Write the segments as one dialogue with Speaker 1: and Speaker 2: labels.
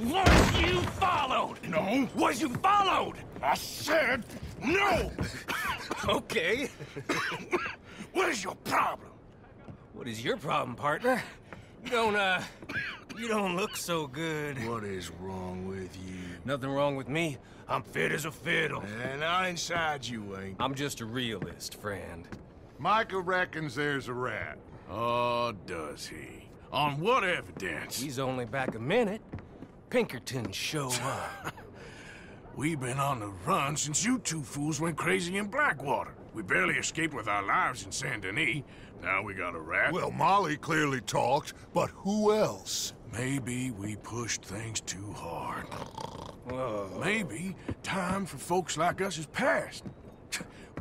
Speaker 1: Was you followed?
Speaker 2: No.
Speaker 1: Was you followed?
Speaker 2: I said no!
Speaker 1: Okay.
Speaker 2: What is your problem?
Speaker 1: What is your problem, partner? You don't look so good.
Speaker 2: What is wrong with you?
Speaker 1: Nothing wrong with me. I'm fit as a fiddle.
Speaker 2: And not inside you ain't.
Speaker 1: I'm just a realist, friend.
Speaker 3: Micah reckons there's a rat.
Speaker 2: Oh, does he? On what evidence?
Speaker 1: He's only back a minute. Pinkertons show up.
Speaker 2: We've been on the run since you two fools went crazy in Blackwater. We barely escaped with our lives in Saint Denis. Now we got a rat.
Speaker 3: Well, Molly clearly talked, but who else?
Speaker 2: Maybe we pushed things too hard.
Speaker 1: Whoa.
Speaker 2: Maybe time for folks like us is past.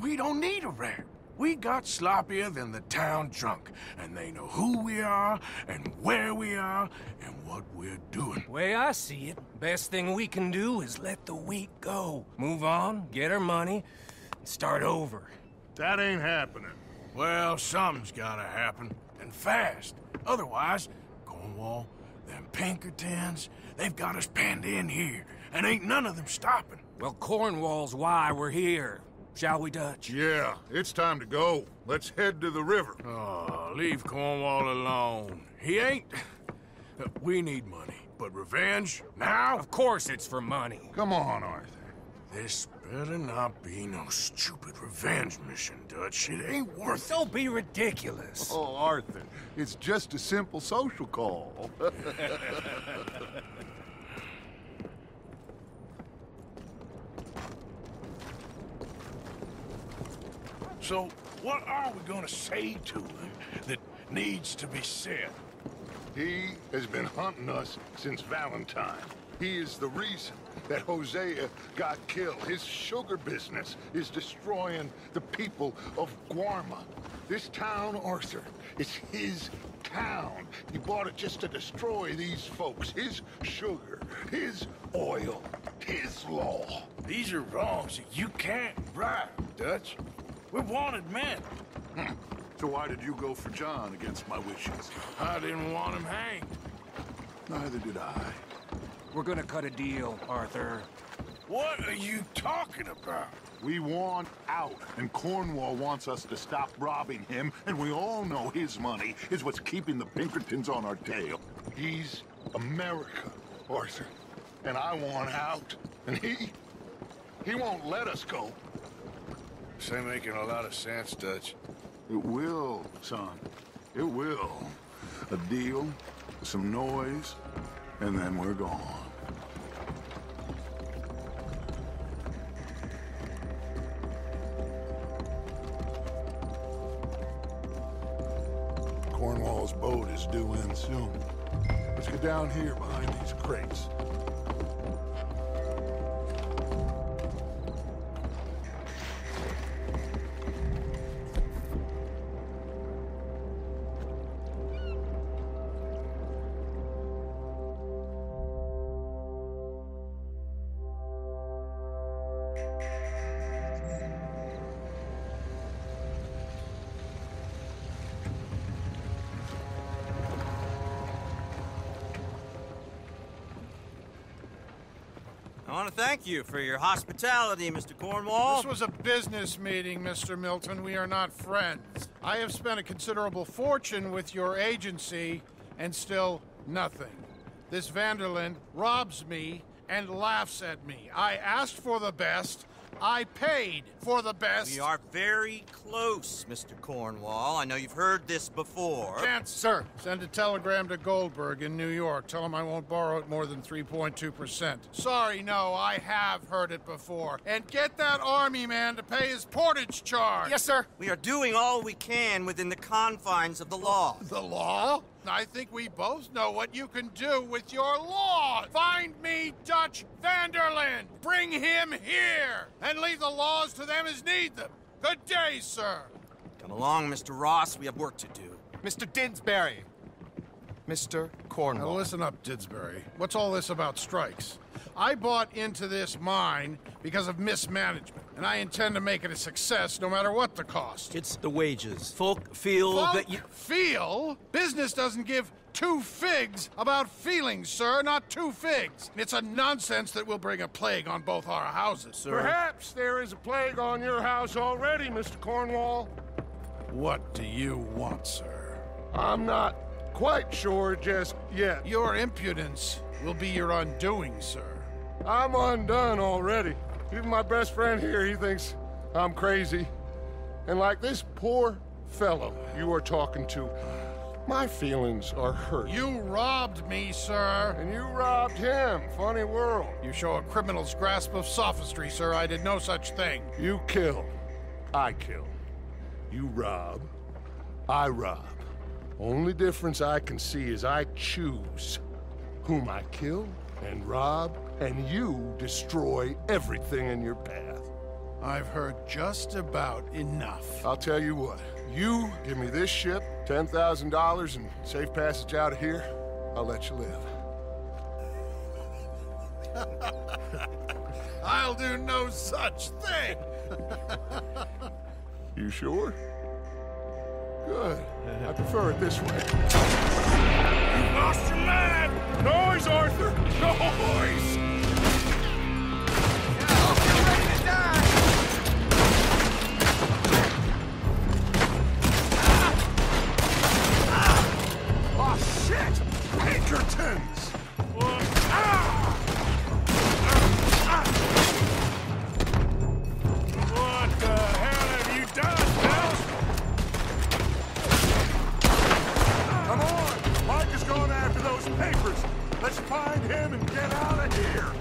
Speaker 2: We don't need a rat. We got sloppier than the town drunk, and they know who we are, and where we are, and what we're doing.
Speaker 1: Way I see it, best thing we can do is let the week go. Move on, get our money, and start over.
Speaker 3: That ain't happening.
Speaker 2: Well, something's gotta happen, and fast. Otherwise, Cornwall, them Pinkertons, they've got us penned in here, and ain't none of them stopping.
Speaker 1: Well, Cornwall's why we're here. Shall we, Dutch?
Speaker 3: Yeah, it's time to go. Let's head to the river.
Speaker 2: Oh, leave Cornwall alone. He ain't... We need money, but revenge, now?
Speaker 1: Of course it's for money.
Speaker 3: Come on, Arthur.
Speaker 2: This better not be no stupid revenge mission, Dutch. It ain't worth it.
Speaker 1: Don't be ridiculous.
Speaker 3: Oh, Arthur, it's just a simple social call.
Speaker 2: So, what are we gonna say to him that needs to be said?
Speaker 3: He has been hunting us since Valentine. He is the reason that Hosea got killed. His sugar business is destroying the people of Guarma. This town, Arthur, is his town. He bought it just to destroy these folks. His sugar, his oil, his law.
Speaker 2: These are wrongs that you can't right, Dutch. We're wanted men.
Speaker 3: So why did you go for John against my wishes?
Speaker 2: I didn't want him hanged.
Speaker 3: Neither did I.
Speaker 1: We're gonna cut a deal, Arthur.
Speaker 2: What are you talking about?
Speaker 3: We want out, and Cornwall wants us to stop robbing him, and we all know his money is what's keeping the Pinkertons on our tail. He's America, Arthur, and I want out, and he won't let us go.
Speaker 2: This ain't making a lot of sense, Dutch.
Speaker 3: It will, son. It will. A deal, some noise, and then we're gone. Cornwall's boat is due in soon. Let's get down here behind these crates.
Speaker 4: I want to thank you for your hospitality, Mr. Cornwall.
Speaker 5: This was a business meeting, Mr. Milton. We are not friends. I have spent a considerable fortune with your agency, and still nothing. This Vanderlyn robs me and laughs at me. I asked for the best. I paid for the best.
Speaker 4: We are very close, Mr. Cornwall. I know you've heard this before.
Speaker 5: Chance, sir, send a telegram to Goldberg in New York. Tell him I won't borrow it more than 3.2%. Sorry, no, I have heard it before. And get that army man to pay his portage charge.
Speaker 4: Yes, sir. We are doing all we can within the confines of the law.
Speaker 5: The law? I think we both know what you can do with your law. Find me Dutch Vanderlyn. Bring him here. And leave the laws to them as need them. Good day, sir.
Speaker 4: Come along, Mr. Ross. We have work to do.
Speaker 6: Mr. Didsbury. Mr. Cornwall.
Speaker 5: Now listen up, Didsbury. What's all this about strikes? I bought into this mine because of mismanagement. and I intend to make it a success no matter what the cost.
Speaker 4: It's the wages. Folk feel that you...
Speaker 5: Feel? Business doesn't give two figs about feelings, sir, not two figs. It's a nonsense that will bring a plague on both our houses, sir.
Speaker 2: Perhaps there is a plague on your house already, Mr. Cornwall.
Speaker 5: What do you want, sir?
Speaker 2: I'm not quite sure just yet.
Speaker 5: Your impudence will be your undoing, sir.
Speaker 2: I'm undone already. Even my best friend here, he thinks I'm crazy. And like this poor fellow you are talking to, my feelings are hurt.
Speaker 5: You robbed me, sir.
Speaker 2: And you robbed him. Funny world.
Speaker 5: You show a criminal's grasp of sophistry, sir. I did no such thing.
Speaker 2: You kill. I kill. You rob. I rob. Only difference I can see is I choose whom I kill and rob, and you destroy everything in your path.
Speaker 5: I've heard just about enough.
Speaker 2: I'll tell you what. You give me this ship, $10,000, and safe passage out of here, I'll let you live.
Speaker 5: I'll do no such thing.
Speaker 2: You sure? Good. I prefer it this way. You lost your man! Noise, Arthur! Noise! Oh, shit! Pinkertons! What the hell have you done, pal? Come on! Mike is going after those papers. Let's find him and get out of here.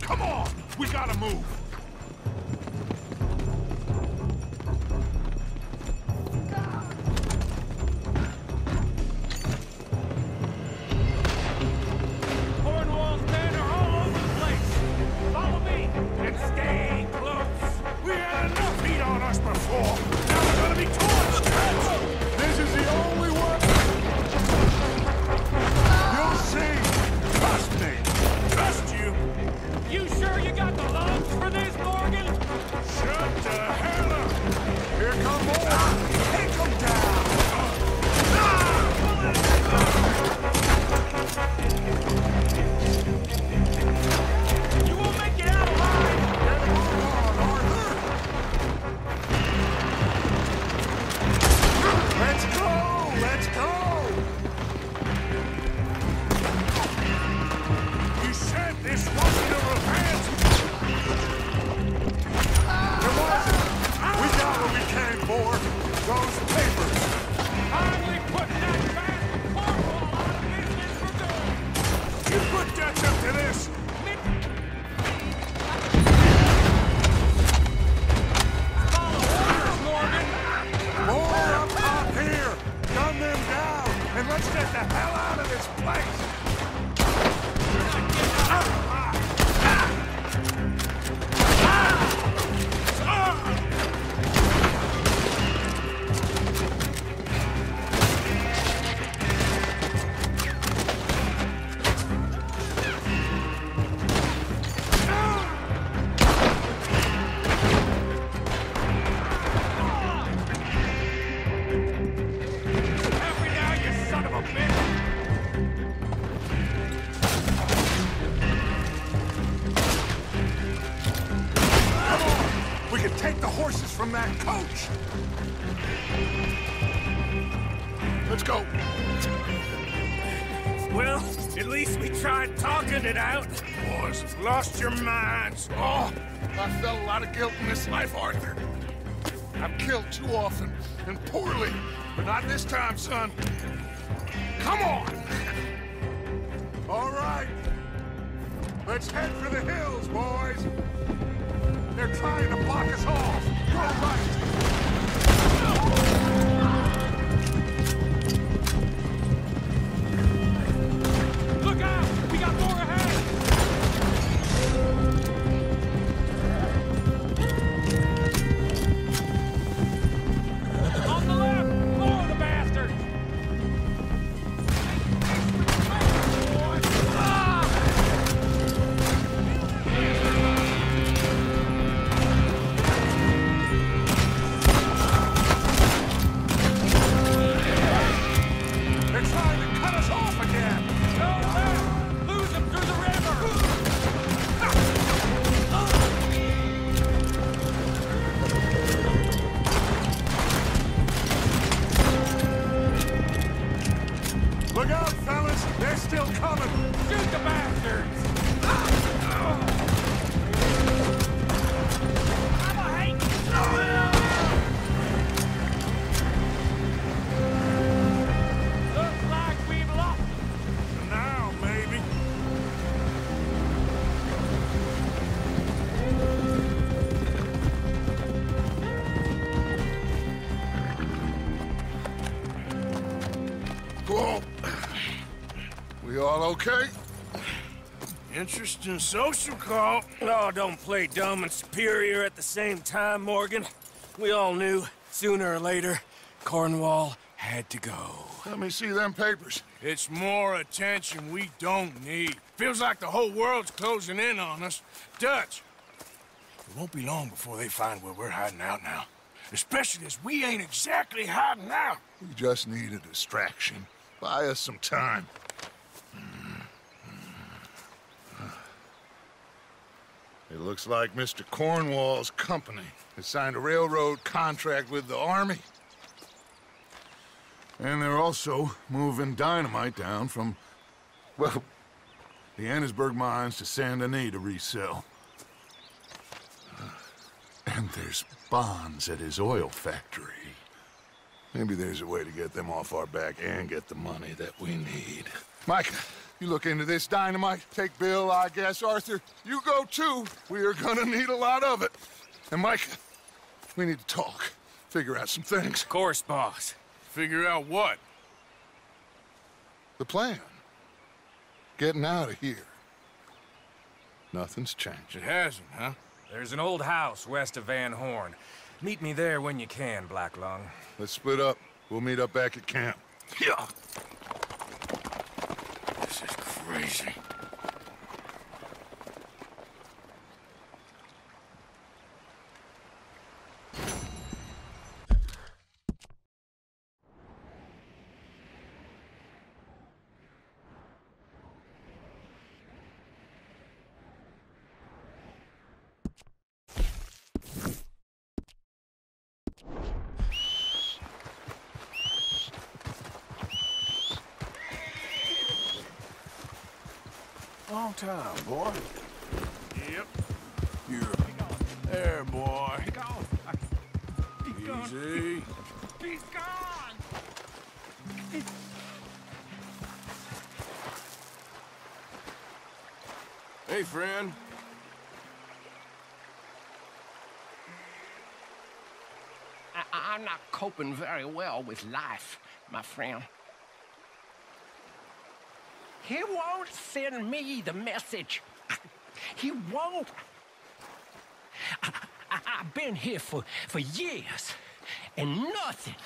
Speaker 2: Come on! We gotta move!
Speaker 1: Cornwall's men are all over the place. Follow me and stay close.
Speaker 2: We had enough heat on us before! Now we're gonna be torched! This is the only one! You'll see! Trust me! Trust you!
Speaker 1: You sure you got the lungs for this, Morgan?
Speaker 2: Shut the hell up! Here come more! Take them down!
Speaker 1: You won't make it out alive!
Speaker 2: Get on, Arthur! Let's go! Let's go! You said this wasn't a revenge! It wasn't! We got what we came for! Those papers!
Speaker 1: Finally putting that fat Cornwall out of business for good!
Speaker 2: You put ketchup to this!
Speaker 1: Follow orders, Morgan!
Speaker 2: More up top here! Gun them down! And let's get the hell out of this place!
Speaker 1: Help me now, you son of a bitch!
Speaker 2: We can take the horses from that coach! Let's go!
Speaker 1: Well, At least we tried talking it out.
Speaker 2: Boys, lost your minds.
Speaker 3: Oh, I felt a lot of guilt in this life, Arthur. I've killed too often and poorly, but not this time, son. Come on! All right. Let's head for the hills, boys. They're trying to block us off. Go right.
Speaker 1: Look out! We got more ahead! On the left! More of the bastards!
Speaker 3: They're trying to cut us off again.
Speaker 1: Go left! Lose them through the river!
Speaker 3: Look out, fellas. They're still coming.
Speaker 1: Shoot the bastards! Looks like we've lost them.
Speaker 2: Now, maybe.
Speaker 3: Whoa. We all okay?
Speaker 2: Interesting social call.
Speaker 1: Oh, don't play dumb and superior at the same time, Morgan. We all knew, sooner or later, Cornwall had to go.
Speaker 3: Let me see them papers.
Speaker 2: It's more attention we don't need. Feels like the whole world's closing in on us. Dutch, it won't be long before they find where we're hiding out now. Especially as we ain't exactly hiding out.
Speaker 3: We just need a distraction. Buy us some time. It looks like Mr. Cornwall's company has signed a railroad contract with the army. And they're also moving dynamite down from, well, the Annesburg mines to Saint Denis to resell. And there's bonds at his oil factory. Maybe there's a way to get them off our back and get the money that we need. Mike, you look into this dynamite. Take Bill, I guess. Arthur, you go too. We are gonna need a lot of it. And Mike, we need to talk. Figure out some things.
Speaker 1: Of course, boss.
Speaker 2: Figure out what?
Speaker 3: The plan. Getting out of here. Nothing's changed.
Speaker 2: It hasn't, huh?
Speaker 1: There's an old house west of Van Horn. Meet me there when you can, Black Lung.
Speaker 3: Let's split up. We'll meet up back at camp.
Speaker 2: Yeah. This is crazy. Long time, boy. Yep. You're there, boy. Easy.
Speaker 1: He's gone!
Speaker 2: Hey, friend.
Speaker 7: I'm not coping very well with life, my friend. He won't send me the message. He won't. I've been here for years, and nothing.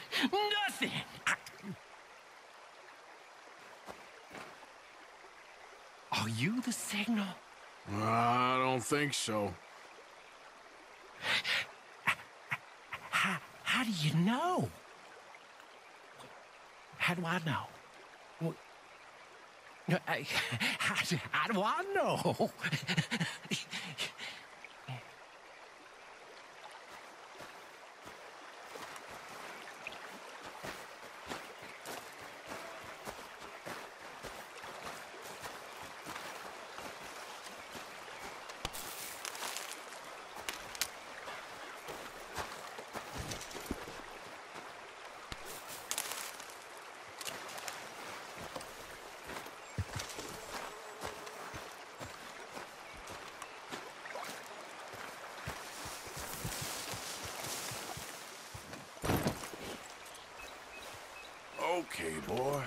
Speaker 7: Are you the signal?
Speaker 2: I don't think so.
Speaker 7: How do you know? How do I know? How do I know?
Speaker 2: okay, boy.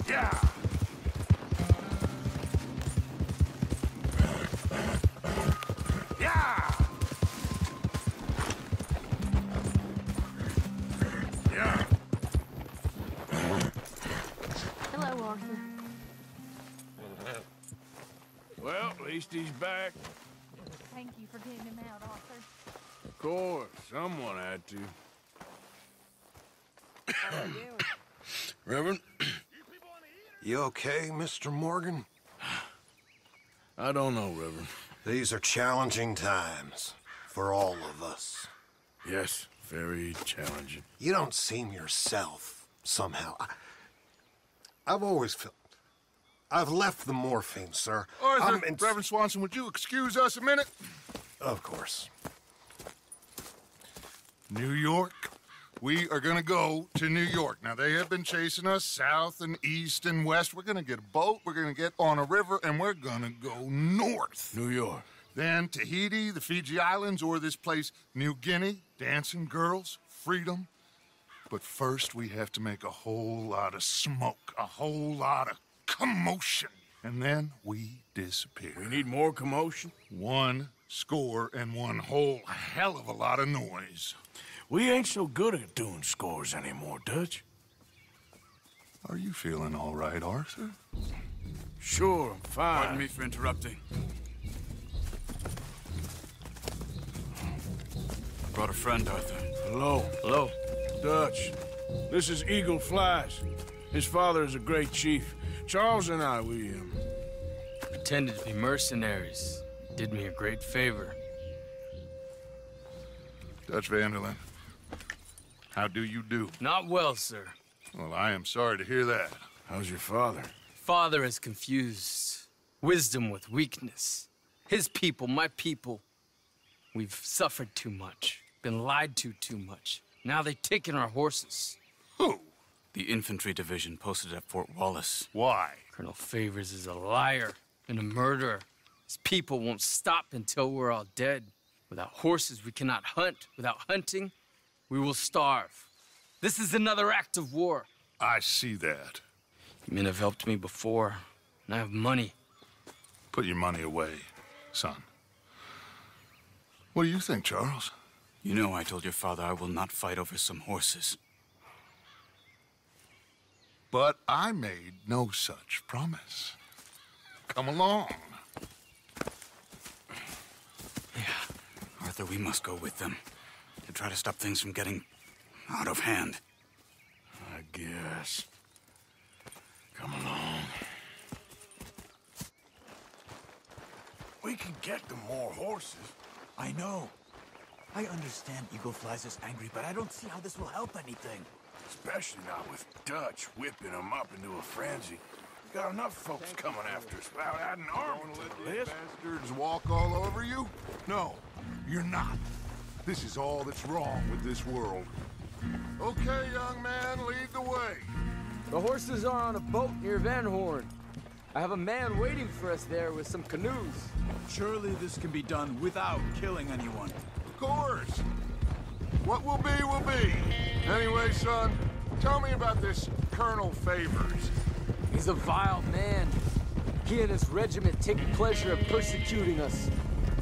Speaker 2: Yeah! Yeah! Yeah!
Speaker 8: Hello, Arthur.
Speaker 2: Well, at least he's back.
Speaker 8: Thank you for getting him out, Arthur.
Speaker 2: Of course, someone had to.
Speaker 8: How are you doing?
Speaker 2: Reverend? You okay, Mr. Morgan? I don't know, Reverend.
Speaker 9: These are challenging times for all of us.
Speaker 2: Yes, very challenging.
Speaker 9: You don't seem yourself, somehow. I've always felt... I've left the morphine, sir.
Speaker 3: Arthur, Reverend Swanson, would you excuse us a minute?
Speaker 9: Of course.
Speaker 3: New York. We are gonna go to New York. Now, they have been chasing us south and east and west. We're gonna get a boat, we're gonna get on a river, and we're gonna go north.
Speaker 2: New York.
Speaker 3: Then Tahiti, the Fiji Islands, or this place, New Guinea, dancing girls, freedom. But first, we have to make a whole lot of smoke, a whole lot of commotion. And then we disappear.
Speaker 2: We need more commotion?
Speaker 3: 1 score and one whole hell of a lot of noise.
Speaker 2: We ain't so good at doing scores anymore, Dutch.
Speaker 3: Are you feeling all right, Arthur?
Speaker 2: Sure, I'm fine.
Speaker 10: Pardon me for interrupting. I brought a friend, Arthur.
Speaker 2: Hello.
Speaker 10: Hello.
Speaker 2: Dutch. This is Eagle Flies. His father is a great chief. Charles and I, we
Speaker 10: Pretended to be mercenaries. Did me a great favor.
Speaker 3: Dutch Vanderlyn, how do you do?
Speaker 10: Not well, sir.
Speaker 3: Well, I am sorry to hear that.
Speaker 2: How's your father?
Speaker 10: Father has confused wisdom with weakness. His people, my people. We've suffered too much. Been lied to too much. Now they've taken our horses.
Speaker 3: Who?
Speaker 10: The infantry division posted at Fort Wallace.
Speaker 3: Why?
Speaker 10: Colonel Favors is a liar and a murderer. His people won't stop until we're all dead. Without horses, we cannot hunt. Without hunting, we will starve. This is another act of war.
Speaker 3: I see that.
Speaker 10: Men have helped me before, and I have money.
Speaker 3: Put your money away, son. What do you think, Charles?
Speaker 10: You know I told your father I will not fight over some horses.
Speaker 3: But I made no such promise. Come along.
Speaker 10: Yeah, Arthur, we must go with them to try to stop things from getting out of hand.
Speaker 2: I guess. Come along. We can get them more horses.
Speaker 11: I know. I understand Eagle Flies is angry, but I don't see how this will help anything.
Speaker 2: Especially not with Dutch whipping them up into a frenzy. We got enough folks coming after us without adding armor to the list.
Speaker 3: Bastards walk all over you? No, you're not. This is all that's wrong with this world. Okay, young man, lead the way.
Speaker 12: The horses are on a boat near Van Horn. I have a man waiting for us there with some canoes.
Speaker 11: Surely this can be done without killing anyone.
Speaker 3: Of course. What will be, will be. Anyway, son, tell me about this Colonel Favors.
Speaker 12: He's a vile man. He and his regiment take pleasure in persecuting us.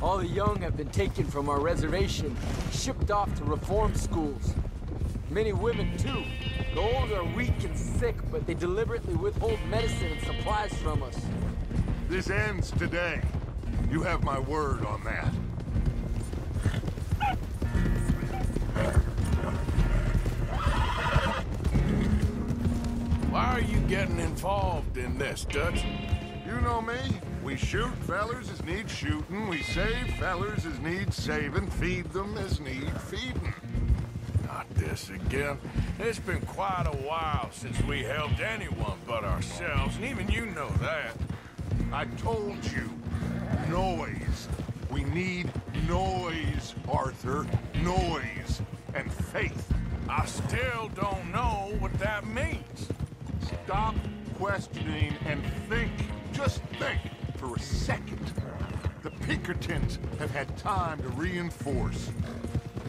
Speaker 12: All the young have been taken from our reservation, shipped off to reform schools. Many women, too. The old are weak and sick, but they deliberately withhold medicine and supplies from us.
Speaker 3: This ends today. You have my word on that.
Speaker 2: Why are you getting involved in this, Dutch?
Speaker 3: You know me. We shoot fellers as need shooting. We save fellers as need saving. Feed them as need feeding.
Speaker 2: Not this again. It's been quite a while since we helped anyone but ourselves, and even you know that.
Speaker 3: I told you. Noise. We need noise, Arthur. Noise. And faith.
Speaker 2: I still don't know what that means.
Speaker 3: Stop questioning and think. Just think for a second. The Pinkertons have had time to reinforce.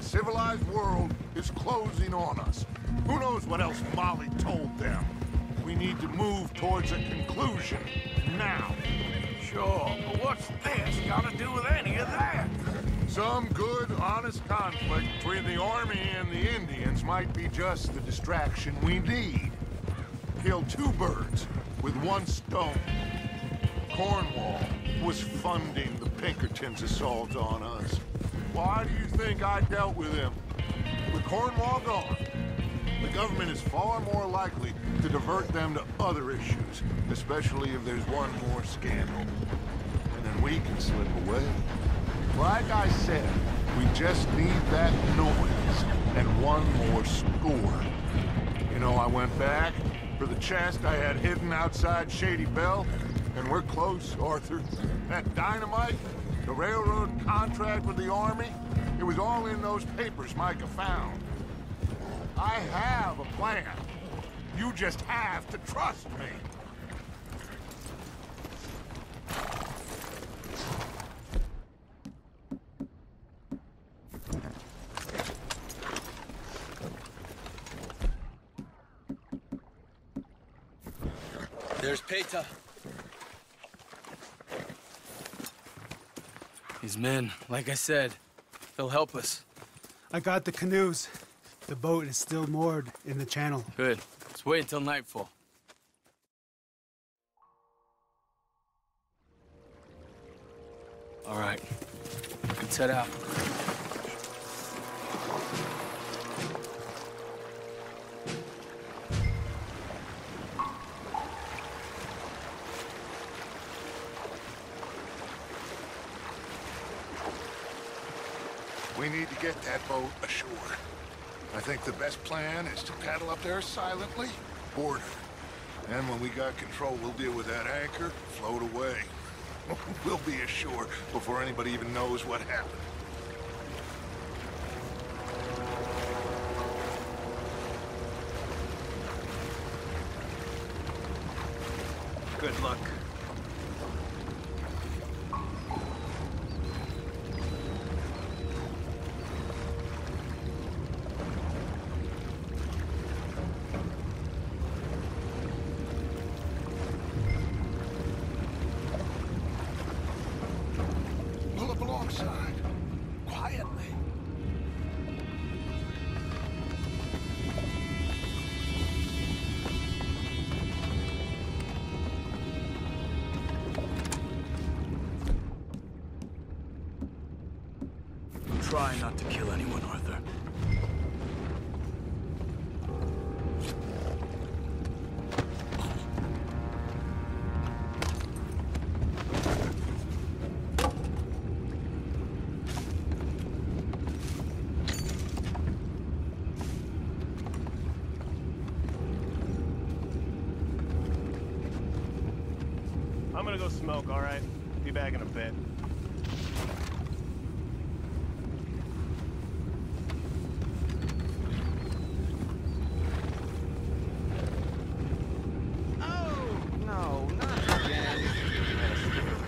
Speaker 3: civilized world is closing on us. Who knows what else Molly told them? We need to move towards a conclusion, now.
Speaker 2: Sure, but what's this got to do with any of that?
Speaker 3: Some good, honest conflict between the army and the Indians might be just the distraction we need. Kill two birds with one stone. Cornwall was funding the Pinkertons' assault on us. Why do you think I dealt with him? With Cornwall gone, the government is far more likely to divert them to other issues, especially if there's one more scandal. And then we can slip away. Like I said, we just need that noise and one more score. You know, I went back for the chest I had hidden outside Shady Bell, and we're close, Arthur. That dynamite, the railroad contract with the army, it was all in those papers Micah found. I have a plan. You just have to trust me.
Speaker 10: There's Peta. These men, like I said, they'll help us.
Speaker 13: I got the canoes. The boat is still moored in the channel.
Speaker 10: Good. Let's wait until nightfall. All right. Let's head out.
Speaker 3: We need to get that boat ashore. I think the best plan is to paddle up there silently, board her. And when we got control, we'll deal with that anchor, float away. We'll be ashore before anybody even knows what happened.
Speaker 1: Good luck.
Speaker 2: Pull up alongside. Quietly.
Speaker 11: Try not to kill anyone, Arthur.
Speaker 1: I'm gonna go smoke, all right? Be back in a bit.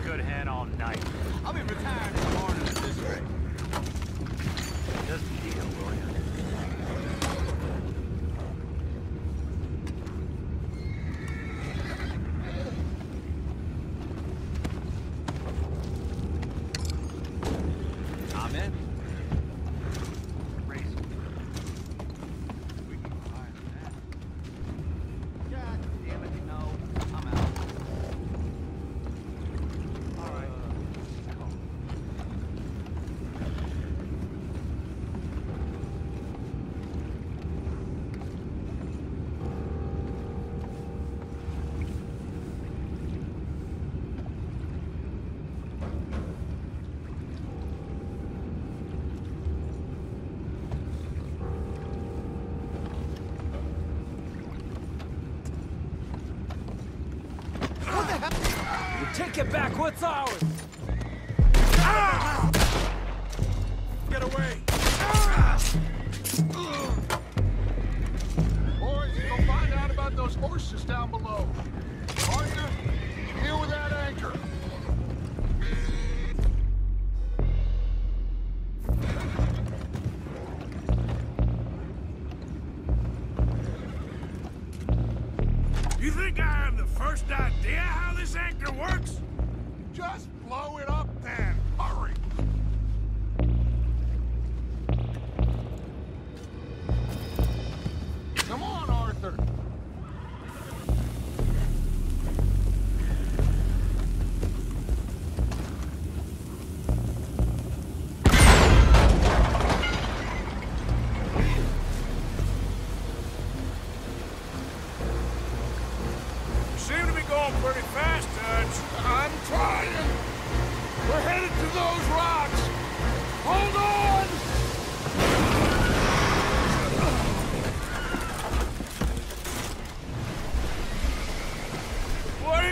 Speaker 1: Good hand all night.
Speaker 11: I'll be retired in the morning at this rate.
Speaker 1: Just a deal, will ya?
Speaker 11: I'm in.
Speaker 1: Race.
Speaker 11: We can go higher than that. God damn it, no. I'm out. All right.
Speaker 12: Take it back, what's ours?
Speaker 2: Get away!
Speaker 3: Boys, go find out about those horses down below. Arthur, deal with that anchor.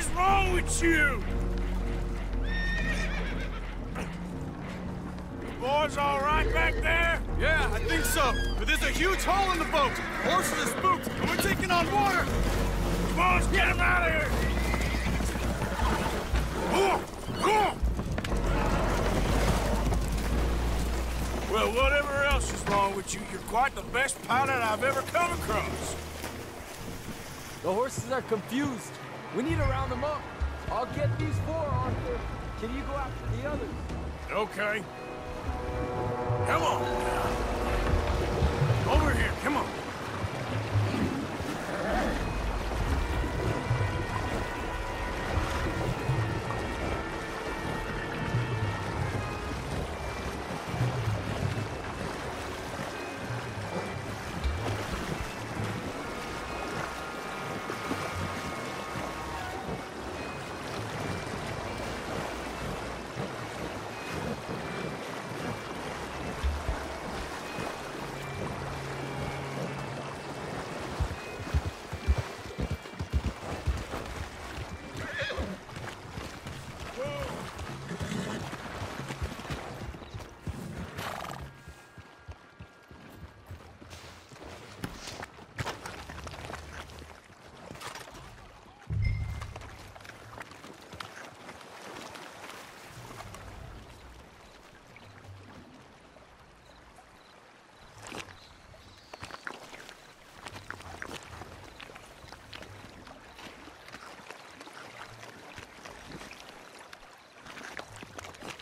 Speaker 2: is wrong with you? Boys all right back there?
Speaker 6: Yeah, I think so. But there's a huge hole in the boat. Horses are spooked, and we're taking on water.
Speaker 2: Come on, let's get him out of here! Well, whatever else is wrong with you, you're quite the best pilot I've ever come across.
Speaker 12: The horses are confused. We need to round them up. I'll get these 4, Arthur. Can you go after the others?
Speaker 2: Okay. Come on. Over here, come on.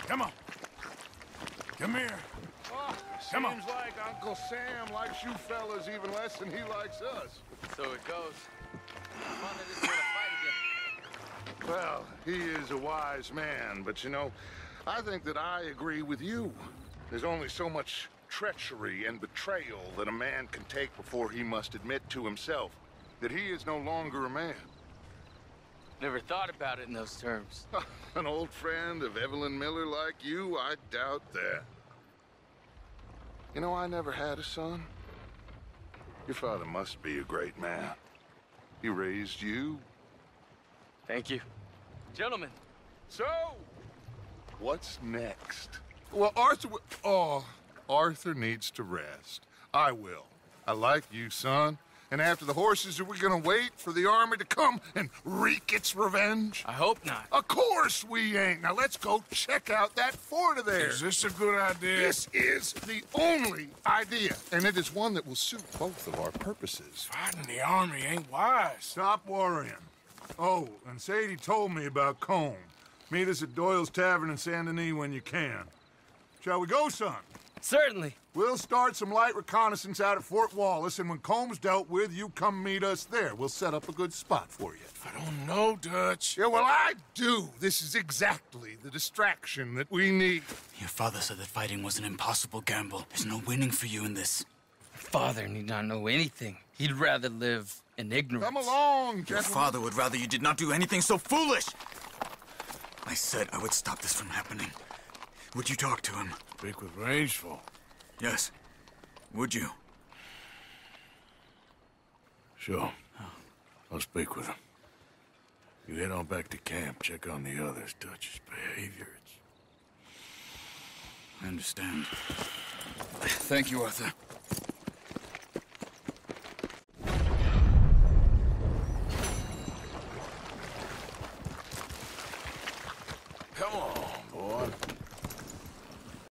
Speaker 2: Come on. Come here.
Speaker 3: Oh,
Speaker 2: Come on.
Speaker 3: seems like Uncle Sam likes you fellas even less than he likes us.
Speaker 10: So it goes. Fun that isn't gonna fight again.
Speaker 3: Well, he is a wise man, but you know, I think that I agree with you. There's only so much treachery and betrayal that a man can take before he must admit to himself that he is no longer a man.
Speaker 10: Never thought about it in those terms.
Speaker 3: An old friend of Evelyn Miller like you, I doubt that. You know, I never had a son. Your father must be a great man. He raised you.
Speaker 10: Thank you. Gentlemen.
Speaker 3: So, what's next? Well, Arthur... Oh, Arthur needs to rest. I will. I like you, son. And after the horses, are we gonna wait for the army to come and wreak its revenge?
Speaker 10: I hope not.
Speaker 3: Of course we ain't. Now let's go check out that fort of theirs.
Speaker 2: Is this a good idea?
Speaker 3: This is the only idea, and it is one that will suit both of our purposes.
Speaker 2: Fighting the army ain't wise.
Speaker 14: Stop worrying. Oh, and Sadie told me about Combe. Meet us at Doyle's Tavern in Saint Denis when you can. Shall we go, son?
Speaker 10: Certainly.
Speaker 14: We'll start some light reconnaissance out at Fort Wallace, and when Combs dealt with, you come meet us there. We'll set up a good spot for you.
Speaker 2: I don't know, Dutch.
Speaker 3: Yeah, well, I do. This is exactly the distraction that we need.
Speaker 15: Your father said that fighting was an impossible gamble. There's no winning for you in this.
Speaker 10: Father need not know anything. He'd rather live in ignorance.
Speaker 3: Come along,
Speaker 15: Your
Speaker 3: gentlemen.
Speaker 15: father would rather you did not do anything so foolish. I said I would stop this from happening. Would you talk to him?
Speaker 2: Speak with Rangeful.
Speaker 15: Yes. Would you?
Speaker 2: Sure. I'll speak with him. You head on back to camp, check on the others. Dutch's behavior,
Speaker 15: I understand. Thank you, Arthur.
Speaker 2: Come on, boy.